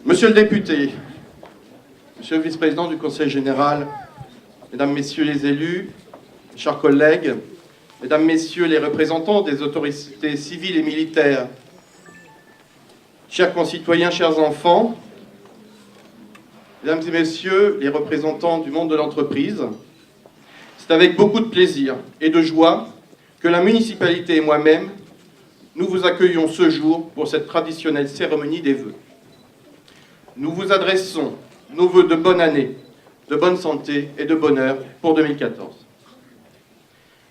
Monsieur le député, monsieur le vice-président du Conseil général, mesdames, messieurs les élus, chers collègues, mesdames, messieurs les représentants des autorités civiles et militaires, chers concitoyens, chers enfants, mesdames et messieurs les représentants du monde de l'entreprise, c'est avec beaucoup de plaisir et de joie que la municipalité et moi-même, nous vous accueillons ce jour pour cette traditionnelle cérémonie des vœux. Nous vous adressons nos vœux de bonne année, de bonne santé et de bonheur pour 2014.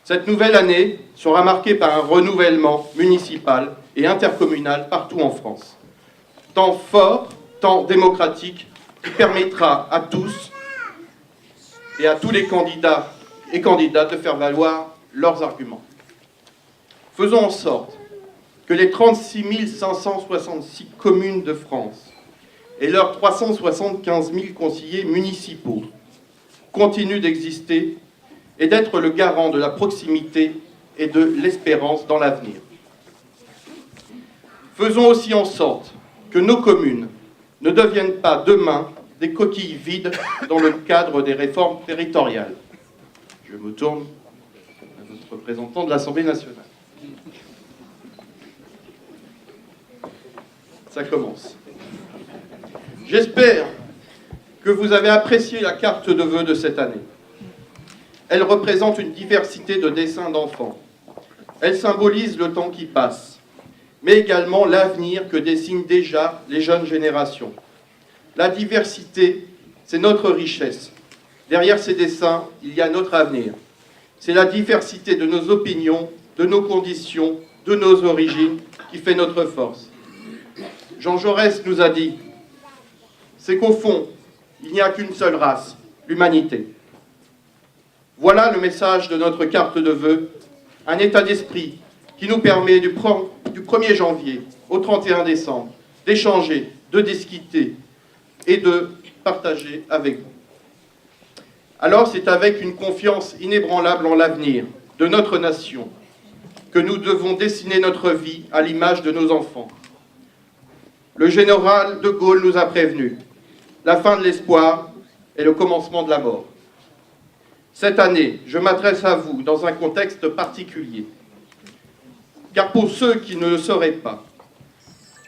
Cette nouvelle année sera marquée par un renouvellement municipal et intercommunal partout en France. Temps fort, temps démocratique, qui permettra à tous et à tous les candidats et candidates de faire valoir leurs arguments. Faisons en sorte que les 36 566 communes de France et leurs 375 000 conseillers municipaux continuent d'exister et d'être le garant de la proximité et de l'espérance dans l'avenir. Faisons aussi en sorte que nos communes ne deviennent pas demain des coquilles vides dans le cadre des réformes territoriales. Je me tourne à notre représentant de l'Assemblée nationale. Ça commence. J'espère que vous avez apprécié la carte de vœux de cette année. Elle représente une diversité de dessins d'enfants. Elle symbolise le temps qui passe, mais également l'avenir que dessinent déjà les jeunes générations. La diversité, c'est notre richesse. Derrière ces dessins, il y a notre avenir. C'est la diversité de nos opinions, de nos conditions, de nos origines qui fait notre force. Jean Jaurès nous a dit, c'est qu'au fond, il n'y a qu'une seule race, l'humanité. Voilà le message de notre carte de vœux, un état d'esprit qui nous permet du 1er janvier au 31 décembre d'échanger, de discuter et de partager avec vous. Alors c'est avec une confiance inébranlable en l'avenir de notre nation que nous devons dessiner notre vie à l'image de nos enfants. Le général de Gaulle nous a prévenus. La fin de l'espoir est le commencement de la mort. Cette année, je m'adresse à vous dans un contexte particulier. Car pour ceux qui ne le sauraient pas,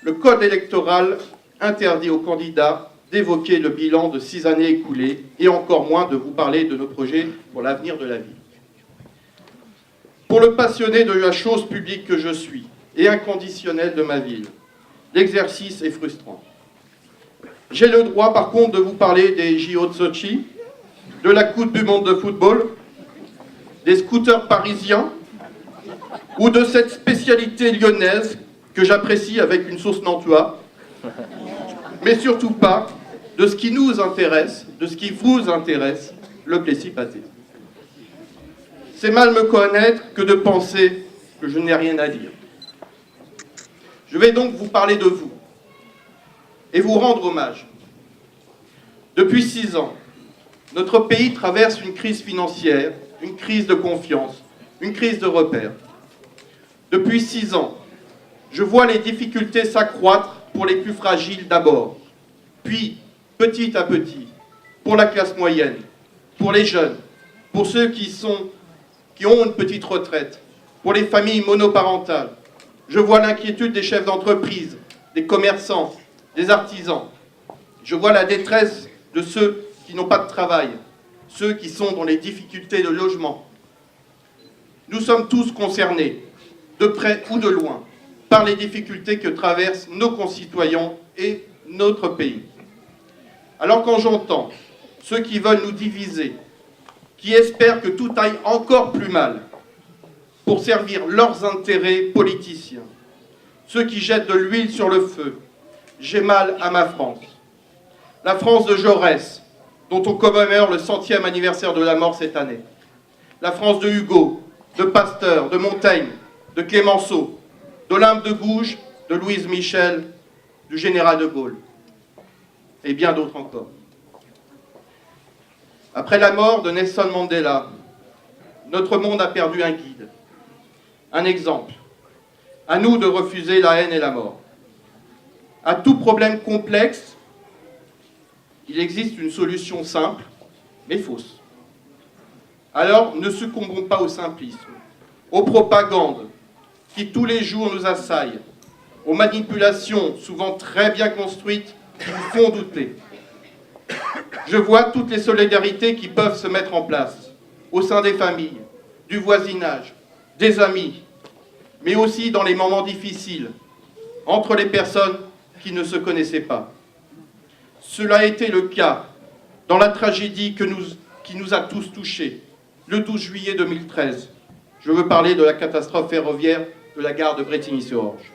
le code électoral interdit aux candidats d'évoquer le bilan de 6 années écoulées et encore moins de vous parler de nos projets pour l'avenir de la ville. Pour le passionné de la chose publique que je suis et inconditionnel de ma ville, l'exercice est frustrant. J'ai le droit, par contre, de vous parler des JO de Sochi, de la Coupe du monde de football, des scooters parisiens ou de cette spécialité lyonnaise que j'apprécie avec une sauce nantua, mais surtout pas de ce qui nous intéresse, de ce qui vous intéresse, le plessis-pâté. C'est mal me connaître que de penser que je n'ai rien à dire. Je vais donc vous parler de vous et vous rendre hommage. Depuis 6 ans, notre pays traverse une crise financière, une crise de confiance, une crise de repères. Depuis 6 ans, je vois les difficultés s'accroître pour les plus fragiles d'abord, puis, petit à petit, pour la classe moyenne, pour les jeunes, pour ceux qui ont une petite retraite, pour les familles monoparentales. Je vois l'inquiétude des chefs d'entreprise, des commerçants, des artisans. Je vois la détresse de ceux qui n'ont pas de travail, ceux qui sont dans les difficultés de logement. Nous sommes tous concernés, de près ou de loin, par les difficultés que traversent nos concitoyens et notre pays. Alors quand j'entends ceux qui veulent nous diviser, qui espèrent que tout aille encore plus mal pour servir leurs intérêts politiciens, ceux qui jettent de l'huile sur le feu, j'ai mal à ma France. La France de Jaurès, dont on commémore le 100e anniversaire de la mort cette année. La France de Hugo, de Pasteur, de Montaigne, de Clémenceau, d'Olympe de Gouges, de Louise Michel, du général de Gaulle, et bien d'autres encore. Après la mort de Nelson Mandela, notre monde a perdu un guide, un exemple. À nous de refuser la haine et la mort. À tout problème complexe, Il existe une solution simple, mais fausse. Alors, ne succombons pas au simplisme, aux propagandes qui tous les jours nous assaillent, aux manipulations souvent très bien construites qui nous font douter. Je vois toutes les solidarités qui peuvent se mettre en place au sein des familles, du voisinage, des amis, mais aussi dans les moments difficiles, entre les personnes qui ne se connaissaient pas. Cela a été le cas dans la tragédie qui nous a tous touchés, le 12 juillet 2013. Je veux parler de la catastrophe ferroviaire de la gare de Brétigny-sur-Orge.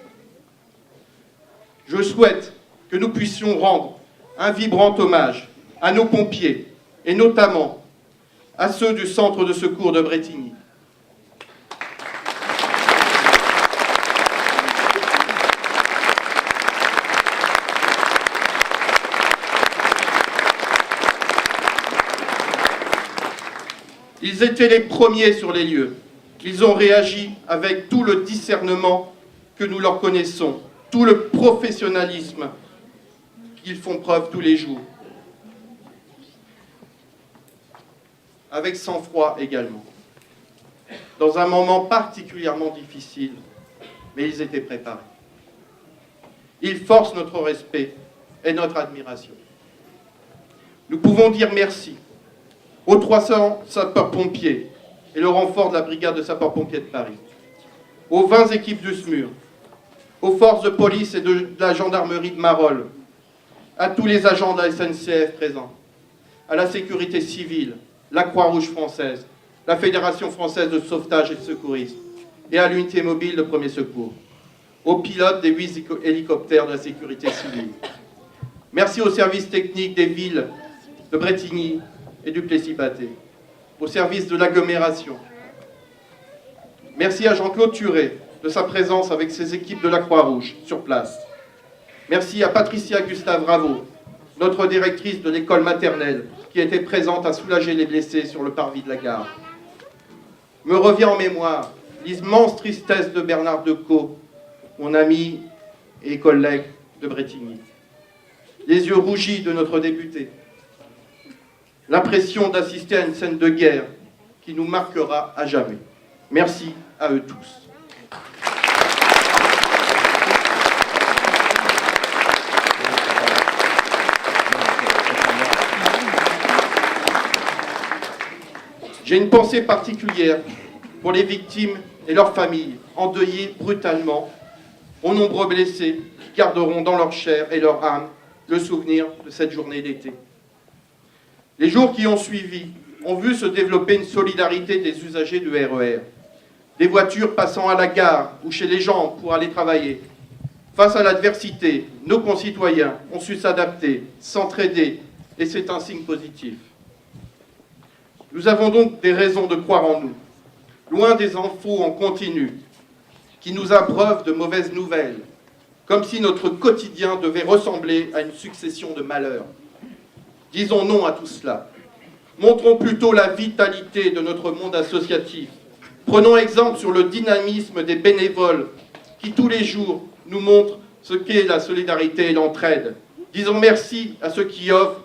Je souhaite que nous puissions rendre un vibrant hommage à nos pompiers, et notamment à ceux du centre de secours de Brétigny. Ils étaient les premiers sur les lieux. Ils ont réagi avec tout le discernement que nous leur connaissons, tout le professionnalisme qu'ils font preuve tous les jours. Avec sang-froid également. Dans un moment particulièrement difficile, mais ils étaient préparés. Ils forcent notre respect et notre admiration. Nous pouvons dire merci aux 300 sapeurs-pompiers et le renfort de la brigade de sapeurs-pompiers de Paris, aux 20 équipes du SMUR, aux forces de police et de la gendarmerie de Marolles, à tous les agents de la SNCF présents, à la sécurité civile, la Croix-Rouge française, la Fédération française de sauvetage et de secourisme, et à l'unité mobile de premier secours, aux pilotes des 8 hélicoptères de la sécurité civile. Merci aux services techniques des villes de Brétigny et du Plessis-Pathé, aux services de l'agglomération. Merci à Jean-Claude Turé de sa présence avec ses équipes de la Croix-Rouge sur place. Merci à Patricia Gustave Raveau, notre directrice de l'école maternelle, qui était présente à soulager les blessés sur le parvis de la gare. Me revient en mémoire l'immense tristesse de Bernard Decaux, mon ami et collègue de Brétigny. Les yeux rougis de notre député. L'impression d'assister à une scène de guerre qui nous marquera à jamais. Merci à eux tous. J'ai une pensée particulière pour les victimes et leurs familles, endeuillées brutalement, aux nombreux blessés qui garderont dans leur chair et leur âme le souvenir de cette journée d'été. Les jours qui ont suivi ont vu se développer une solidarité des usagers du RER, des voitures passant à la gare ou chez les gens pour aller travailler. Face à l'adversité, nos concitoyens ont su s'adapter, s'entraider, et c'est un signe positif. Nous avons donc des raisons de croire en nous, loin des infos en continu, qui nous abreuvent de mauvaises nouvelles, comme si notre quotidien devait ressembler à une succession de malheurs. Disons non à tout cela. Montrons plutôt la vitalité de notre monde associatif. Prenons exemple sur le dynamisme des bénévoles qui, tous les jours, nous montrent ce qu'est la solidarité et l'entraide. Disons merci à ceux qui offrent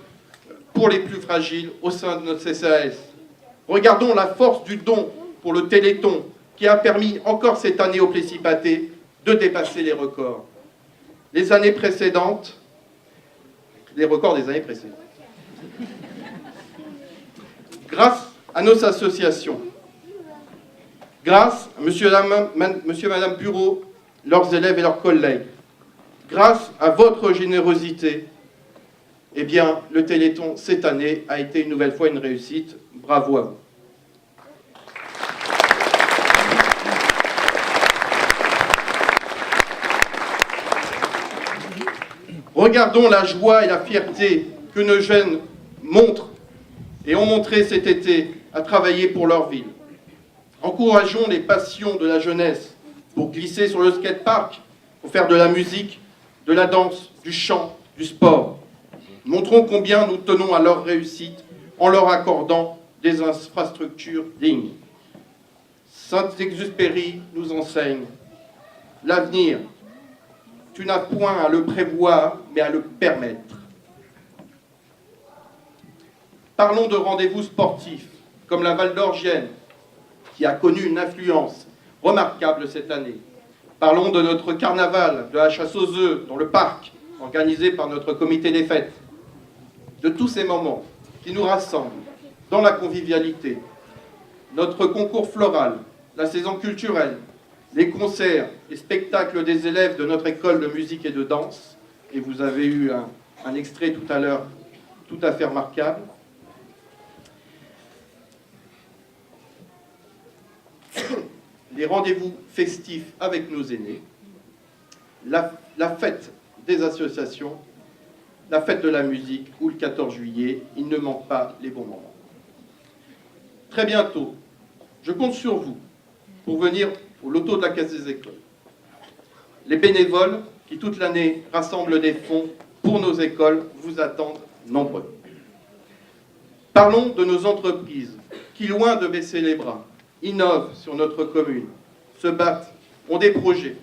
pour les plus fragiles au sein de notre CCAS. Regardons la force du don pour le Téléthon qui a permis encore cette année au Plessis-Pathé de dépasser les records. Les années précédentes, les records des années précédentes. Grâce à nos associations, grâce à monsieur et madame Bureau, leurs élèves et leurs collègues, grâce à votre générosité, eh bien, le Téléthon, cette année, a été une nouvelle fois une réussite. Bravo à vous. Regardons la joie et la fierté que nos jeunes montrent et ont montré cet été à travailler pour leur ville. Encourageons les passions de la jeunesse pour glisser sur le skatepark, pour faire de la musique, de la danse, du chant, du sport. Montrons combien nous tenons à leur réussite en leur accordant des infrastructures dignes. Saint-Exupéry nous enseigne l'avenir. Tu n'as point à le prévoir, mais à le permettre. Parlons de rendez-vous sportifs, comme la Val-d'Orgienne, qui a connu une influence remarquable cette année. Parlons de notre carnaval, de la chasse aux œufs dans le parc, organisé par notre comité des fêtes. De tous ces moments qui nous rassemblent dans la convivialité. Notre concours floral, la saison culturelle, les concerts et spectacles des élèves de notre école de musique et de danse, et vous avez eu un extrait tout à l'heure tout à fait remarquable. Les rendez-vous festifs avec nos aînés, la fête des associations, la fête de la musique ou le 14 juillet, il ne manque pas les bons moments. Très bientôt, je compte sur vous pour venir au loto de la Caisse des écoles. Les bénévoles qui toute l'année rassemblent des fonds pour nos écoles vous attendent nombreux. Parlons de nos entreprises qui, loin de baisser les bras, innovent sur notre commune, se battent, ont des projets.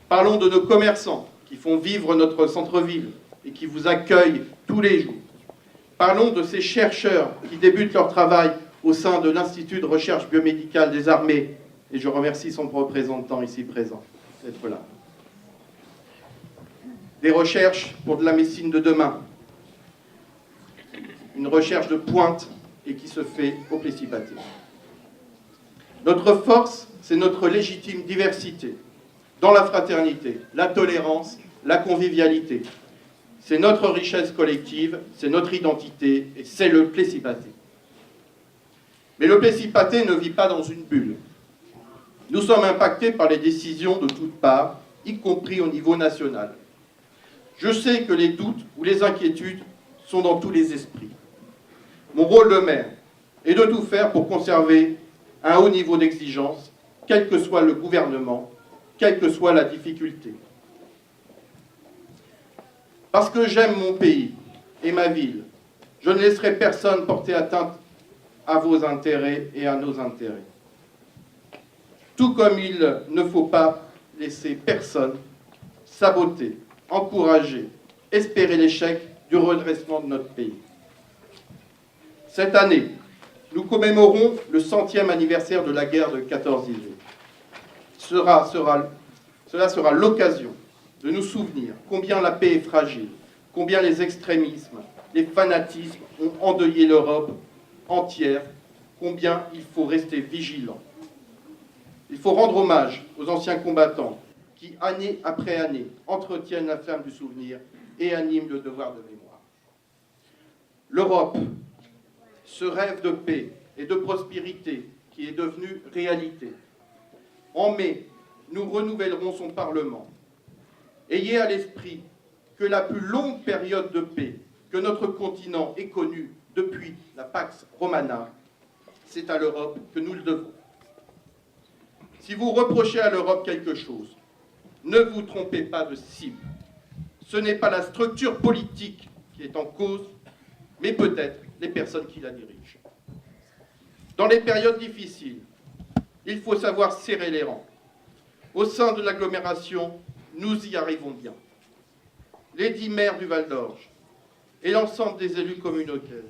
Parlons de nos commerçants qui font vivre notre centre-ville et qui vous accueillent tous les jours. Parlons de ces chercheurs qui débutent leur travail au sein de l'Institut de recherche biomédicale des armées, et je remercie son représentant ici présent d'être là. Des recherches pour de la médecine de demain, une recherche de pointe et qui se fait au Plessis-Pathé. Notre force, c'est notre légitime diversité, dans la fraternité, la tolérance, la convivialité. C'est notre richesse collective, c'est notre identité, et c'est le Plessis-Pathé. Mais le Plessis-Pathé ne vit pas dans une bulle. Nous sommes impactés par les décisions de toutes parts, y compris au niveau national. Je sais que les doutes ou les inquiétudes sont dans tous les esprits. Mon rôle de maire est de tout faire pour conserver un haut niveau d'exigence, quel que soit le gouvernement, quelle que soit la difficulté. Parce que j'aime mon pays et ma ville, je ne laisserai personne porter atteinte à vos intérêts et à nos intérêts. Tout comme il ne faut pas laisser personne saboter, encourager, espérer l'échec du redressement de notre pays. Cette année, nous commémorons le 100e anniversaire de la guerre de 14-18. Cela sera l'occasion de nous souvenir combien la paix est fragile, combien les extrémismes, les fanatismes ont endeuillé l'Europe entière, combien il faut rester vigilant. Il faut rendre hommage aux anciens combattants qui, année après année, entretiennent la flamme du souvenir et animent le devoir de mémoire. L'Europe, ce rêve de paix et de prospérité qui est devenu réalité. En mai, nous renouvellerons son Parlement. Ayez à l'esprit que la plus longue période de paix que notre continent ait connue depuis la Pax Romana, c'est à l'Europe que nous le devons. Si vous reprochez à l'Europe quelque chose, ne vous trompez pas de cible. Ce n'est pas la structure politique qui est en cause, mais peut-être les personnes qui la dirigent. Dans les périodes difficiles, il faut savoir serrer les rangs. Au sein de l'agglomération, nous y arrivons bien. Les 10 maires du Val-d'Orge et l'ensemble des élus communautaires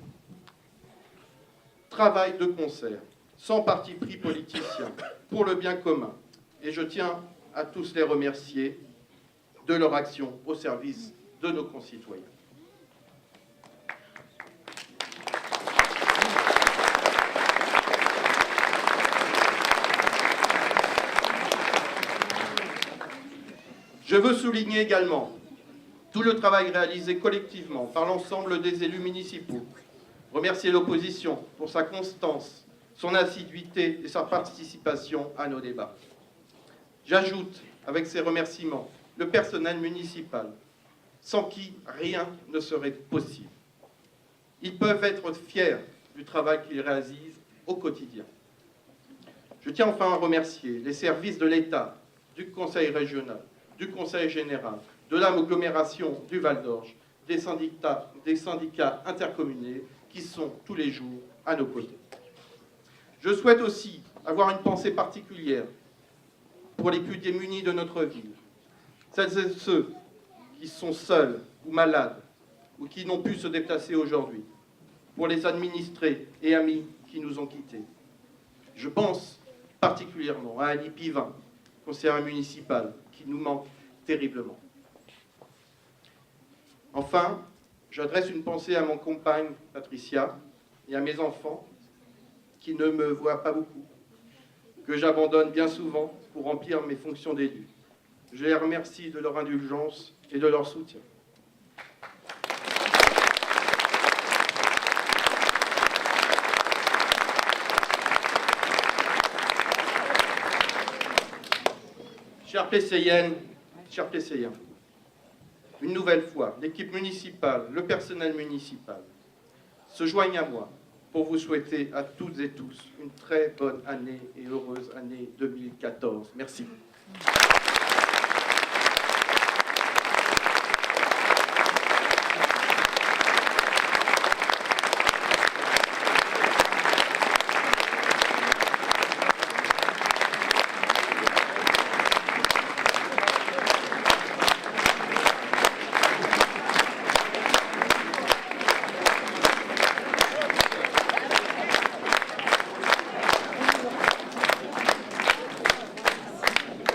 travaillent de concert, sans parti pris politicien, pour le bien commun. Et je tiens à tous les remercier de leur action au service de nos concitoyens. Je veux souligner également tout le travail réalisé collectivement par l'ensemble des élus municipaux. Remercier l'opposition pour sa constance, son assiduité et sa participation à nos débats. J'ajoute, avec ces remerciements, le personnel municipal, sans qui rien ne serait possible. Ils peuvent être fiers du travail qu'ils réalisent au quotidien. Je tiens enfin à remercier les services de l'État, du Conseil régional, du Conseil général, de l'agglomération du Val-d'Orge, des syndicats intercommunaux qui sont tous les jours à nos côtés. Je souhaite aussi avoir une pensée particulière pour les plus démunis de notre ville, celles et ceux qui sont seuls ou malades ou qui n'ont pu se déplacer aujourd'hui. pour les administrés et amis qui nous ont quittés. Je pense particulièrement à Annie Pivin, conseillère municipale, qui nous manque terriblement. Enfin, j'adresse une pensée à mon compagne, Patricia, et à mes enfants, qui ne me voient pas beaucoup, que j'abandonne bien souvent pour remplir mes fonctions d'élu. Je les remercie de leur indulgence et de leur soutien. Chers Plesséiennes, chers Plesséiens, une nouvelle fois, l'équipe municipale, le personnel municipal, se joignent à moi pour vous souhaiter à toutes et tous une très bonne année et heureuse année 2014. Merci.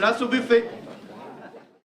Place au buffet.